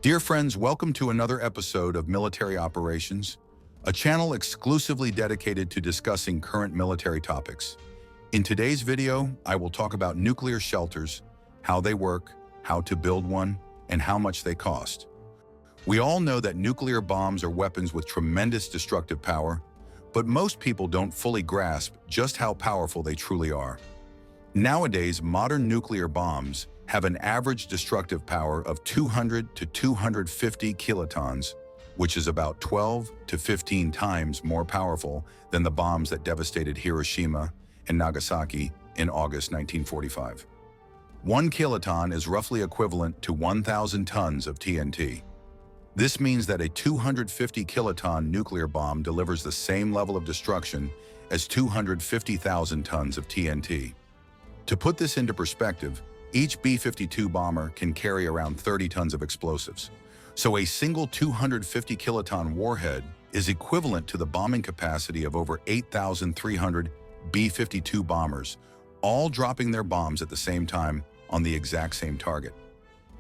Dear friends, welcome to another episode of Military Operations, a channel exclusively dedicated to discussing current military topics. In today's video, I will talk about nuclear shelters, how they work, how to build one, and how much they cost. We all know that nuclear bombs are weapons with tremendous destructive power, but most people don't fully grasp just how powerful they truly are. Nowadays, modern nuclear bombs have an average destructive power of 200 to 250 kilotons, which is about 12 to 15 times more powerful than the bombs that devastated Hiroshima and Nagasaki in August 1945. 1 kiloton is roughly equivalent to 1,000 tons of TNT. This means that a 250 kiloton nuclear bomb delivers the same level of destruction as 250,000 tons of TNT. To put this into perspective, each B-52 bomber can carry around 30 tons of explosives. So a single 250 kiloton warhead is equivalent to the bombing capacity of over 8,300 B-52 bombers, all dropping their bombs at the same time on the exact same target.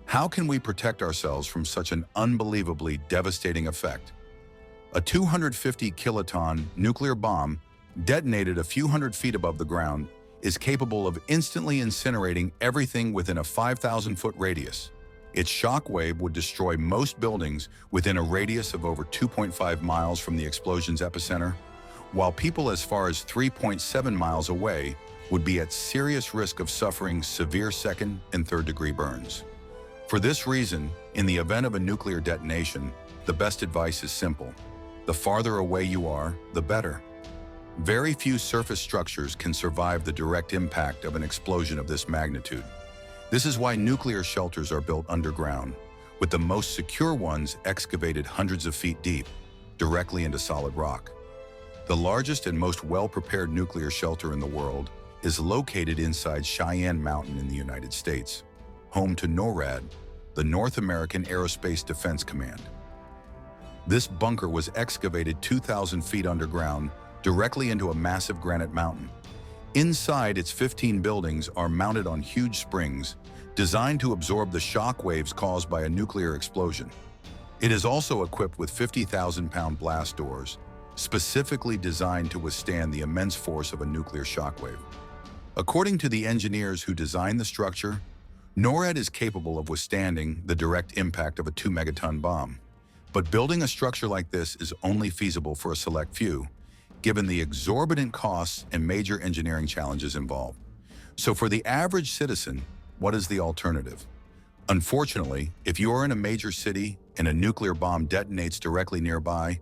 How can we protect ourselves from such an unbelievably devastating effect? A 250 kiloton nuclear bomb detonated a few hundred feet above the ground is capable of instantly incinerating everything within a 5,000-foot radius. Its shock wave would destroy most buildings within a radius of over 2.5 miles from the explosion's epicenter, while people as far as 3.7 miles away would be at serious risk of suffering severe second and third-degree burns. For this reason, in the event of a nuclear detonation, the best advice is simple. The farther away you are, the better. Very few surface structures can survive the direct impact of an explosion of this magnitude. This is why nuclear shelters are built underground, with the most secure ones excavated hundreds of feet deep, directly into solid rock. The largest and most well-prepared nuclear shelter in the world is located inside Cheyenne Mountain in the United States, home to NORAD, the North American Aerospace Defense Command. This bunker was excavated 2,000 feet underground directly into a massive granite mountain. Inside, its 15 buildings are mounted on huge springs designed to absorb the shock waves caused by a nuclear explosion. It is also equipped with 50,000-pound blast doors, specifically designed to withstand the immense force of a nuclear shockwave. According to the engineers who designed the structure, NORAD is capable of withstanding the direct impact of a 2-megaton bomb. But building a structure like this is only feasible for a select few, given the exorbitant costs and major engineering challenges involved. So for the average citizen, what is the alternative? Unfortunately, if you are in a major city and a nuclear bomb detonates directly nearby,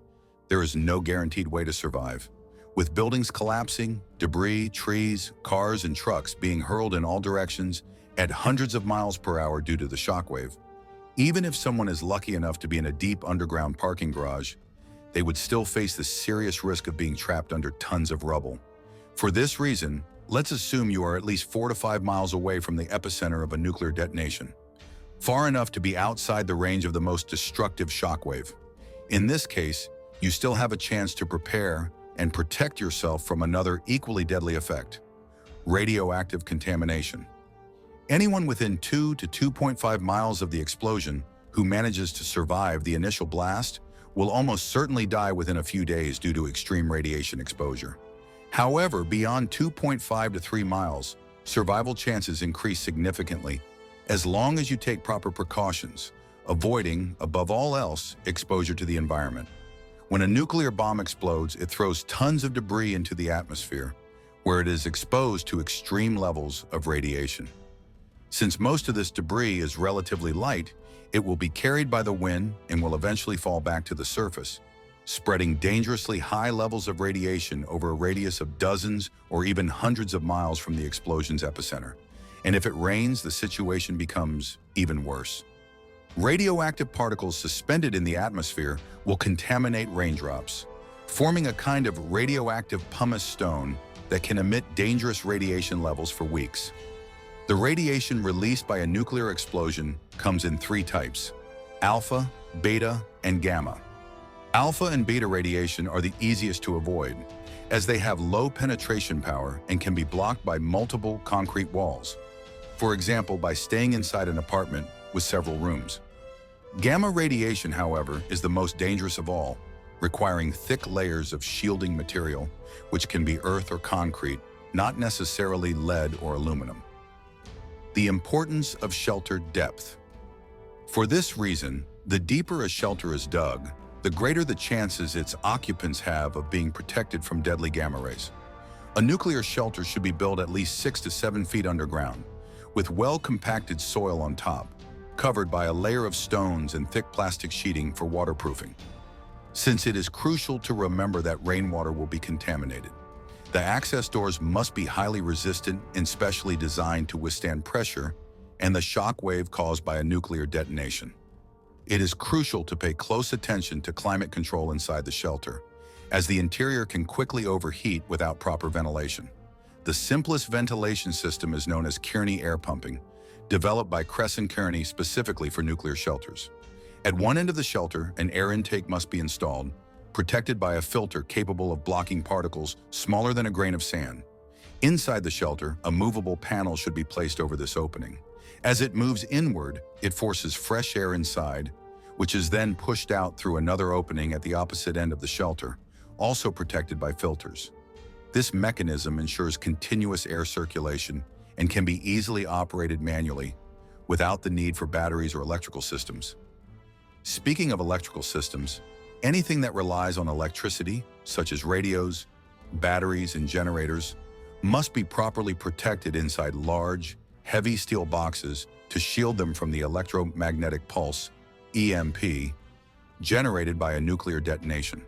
there is no guaranteed way to survive. With buildings collapsing, debris, trees, cars, and trucks being hurled in all directions at hundreds of miles per hour due to the shockwave, even if someone is lucky enough to be in a deep underground parking garage, they would still face the serious risk of being trapped under tons of rubble. For this reason, let's assume you are at least 4 to 5 miles away from the epicenter of a nuclear detonation, far enough to be outside the range of the most destructive shockwave. In this case, you still have a chance to prepare and protect yourself from another equally deadly effect: radioactive contamination. Anyone within 2 to 2.5 miles of the explosion who manages to survive the initial blast will almost certainly die within a few days due to extreme radiation exposure. However, beyond 2.5 to 3 miles, survival chances increase significantly as long as you take proper precautions, avoiding, above all else, exposure to the environment. When a nuclear bomb explodes, it throws tons of debris into the atmosphere, where it is exposed to extreme levels of radiation. Since most of this debris is relatively light, it will be carried by the wind and will eventually fall back to the surface, spreading dangerously high levels of radiation over a radius of dozens or even hundreds of miles from the explosion's epicenter. And if it rains, the situation becomes even worse. Radioactive particles suspended in the atmosphere will contaminate raindrops, forming a kind of radioactive pumice stone that can emit dangerous radiation levels for weeks. The radiation released by a nuclear explosion comes in 3 types: alpha, beta, and gamma. Alpha and beta radiation are the easiest to avoid, as they have low penetration power and can be blocked by multiple concrete walls, for example by staying inside an apartment with several rooms. Gamma radiation, however, is the most dangerous of all, requiring thick layers of shielding material, which can be earth or concrete, not necessarily lead or aluminum. The importance of shelter depth. For this reason, the deeper a shelter is dug, the greater the chances its occupants have of being protected from deadly gamma rays. A nuclear shelter should be built at least 6 to 7 feet underground, with well-compacted soil on top, covered by a layer of stones and thick plastic sheeting for waterproofing. Since it is crucial to remember that rainwater will be contaminated, the access doors must be highly resistant and specially designed to withstand pressure and the shock wave caused by a nuclear detonation. It is crucial to pay close attention to climate control inside the shelter, as the interior can quickly overheat without proper ventilation. The simplest ventilation system is known as Kearney air pumping, developed by Crescent Kearney specifically for nuclear shelters. At one end of the shelter, an air intake must be installed, protected by a filter capable of blocking particles smaller than a grain of sand. Inside the shelter, a movable panel should be placed over this opening. As it moves inward, it forces fresh air inside, which is then pushed out through another opening at the opposite end of the shelter, also protected by filters. This mechanism ensures continuous air circulation and can be easily operated manually without the need for batteries or electrical systems. Speaking of electrical systems, anything that relies on electricity, such as radios, batteries, and generators, must be properly protected inside large, heavy steel boxes to shield them from the electromagnetic pulse, EMP, generated by a nuclear detonation.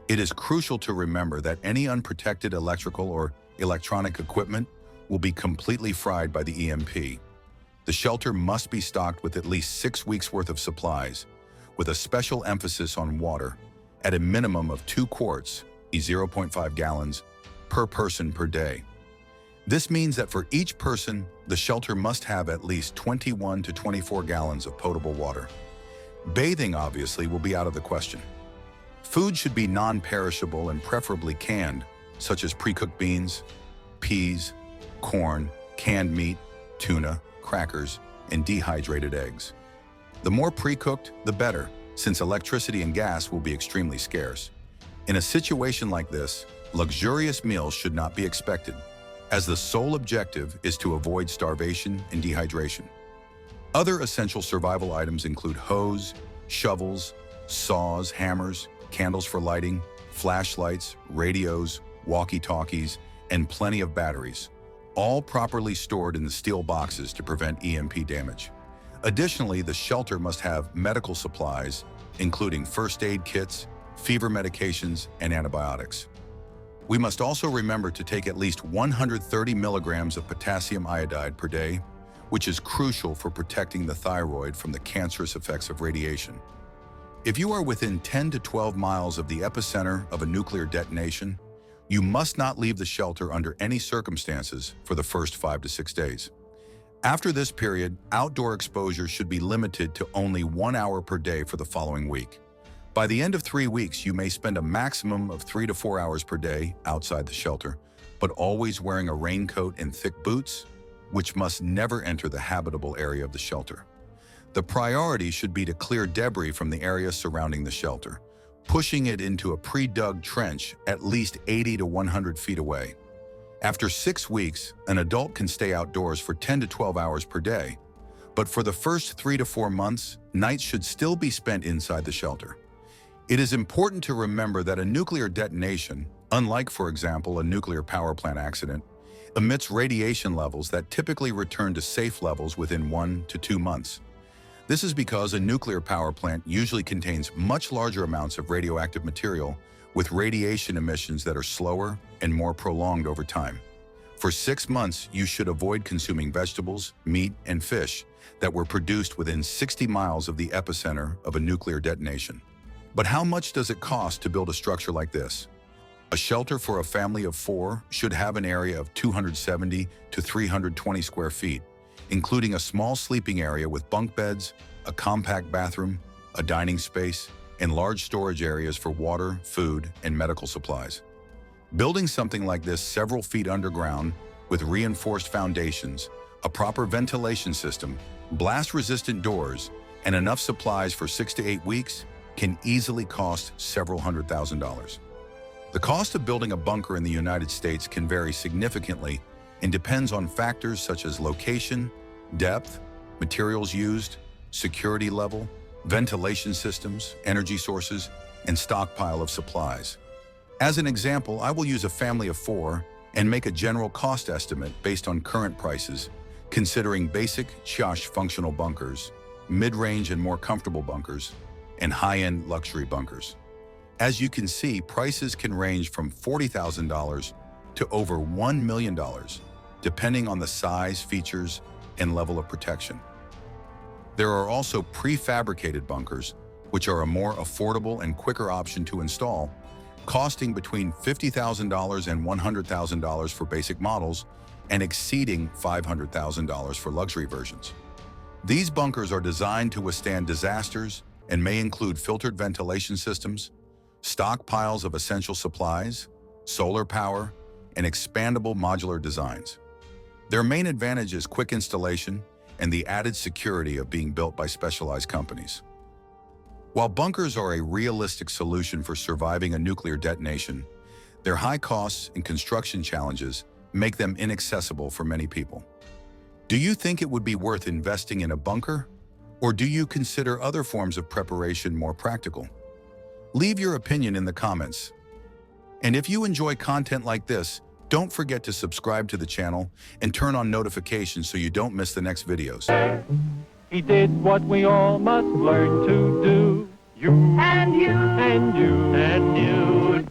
It is crucial to remember that any unprotected electrical or electronic equipment will be completely fried by the EMP. The shelter must be stocked with at least 6 weeks' worth of supplies, with a special emphasis on water, at a minimum of 2 quarts, 0.5 gallons, per person per day. This means that for each person, the shelter must have at least 21 to 24 gallons of potable water. Bathing, obviously, will be out of the question. Food should be non-perishable and preferably canned, such as pre-cooked beans, peas, corn, canned meat, tuna, crackers, and dehydrated eggs. The more pre-cooked, the better, since electricity and gas will be extremely scarce. In a situation like this, luxurious meals should not be expected, as the sole objective is to avoid starvation and dehydration. Other essential survival items include hose, shovels, saws, hammers, candles for lighting, flashlights, radios, walkie-talkies, and plenty of batteries, all properly stored in the steel boxes to prevent EMP damage. Additionally, the shelter must have medical supplies, including first aid kits, fever medications, and antibiotics. We must also remember to take at least 130 milligrams of potassium iodide per day, which is crucial for protecting the thyroid from the cancerous effects of radiation. If you are within 10 to 12 miles of the epicenter of a nuclear detonation, you must not leave the shelter under any circumstances for the first 5 to 6 days. After this period, outdoor exposure should be limited to only 1 hour per day for the following week. By the end of 3 weeks, you may spend a maximum of 3 to 4 hours per day outside the shelter, but always wearing a raincoat and thick boots, which must never enter the habitable area of the shelter. The priority should be to clear debris from the area surrounding the shelter, pushing it into a pre-dug trench at least 80 to 100 feet away. After 6 weeks, an adult can stay outdoors for 10 to 12 hours per day, but for the first 3 to 4 months, nights should still be spent inside the shelter. It is important to remember that a nuclear detonation, unlike, for example, a nuclear power plant accident, emits radiation levels that typically return to safe levels within 1 to 2 months. This is because a nuclear power plant usually contains much larger amounts of radioactive material with radiation emissions that are slower and more prolonged over time. For 6 months, you should avoid consuming vegetables, meat, and fish that were produced within 60 miles of the epicenter of a nuclear detonation. But how much does it cost to build a structure like this? A shelter for a family of 4 should have an area of 270 to 320 square feet, including a small sleeping area with bunk beds, a compact bathroom, a dining space, and large storage areas for water, food, and medical supplies. Building something like this several feet underground with reinforced foundations, a proper ventilation system, blast-resistant doors, and enough supplies for 6 to 8 weeks can easily cost several $100,000. The cost of building a bunker in the United States can vary significantly and depends on factors such as location, depth, materials used, security level, ventilation systems, energy sources, and stockpile of supplies. As an example, I will use a family of 4 and make a general cost estimate based on current prices, considering basic CHOSH functional bunkers, mid-range and more comfortable bunkers, and high-end luxury bunkers. As you can see, prices can range from $40,000 to over $1 million, depending on the size, features, and level of protection. There are also prefabricated bunkers, which are a more affordable and quicker option to install, costing between $50,000 and $100,000 for basic models and exceeding $500,000 for luxury versions. These bunkers are designed to withstand disasters and may include filtered ventilation systems, stockpiles of essential supplies, solar power, and expandable modular designs. Their main advantage is quick installation and the added security of being built by specialized companies. While bunkers are a realistic solution for surviving a nuclear detonation, their high costs and construction challenges make them inaccessible for many people. Do you think it would be worth investing in a bunker? Or do you consider other forms of preparation more practical? Leave your opinion in the comments. And if you enjoy content like this, don't forget to subscribe to the channel and turn on notifications so you don't miss the next videos. He did what we all must learn to do. You and you and you and you.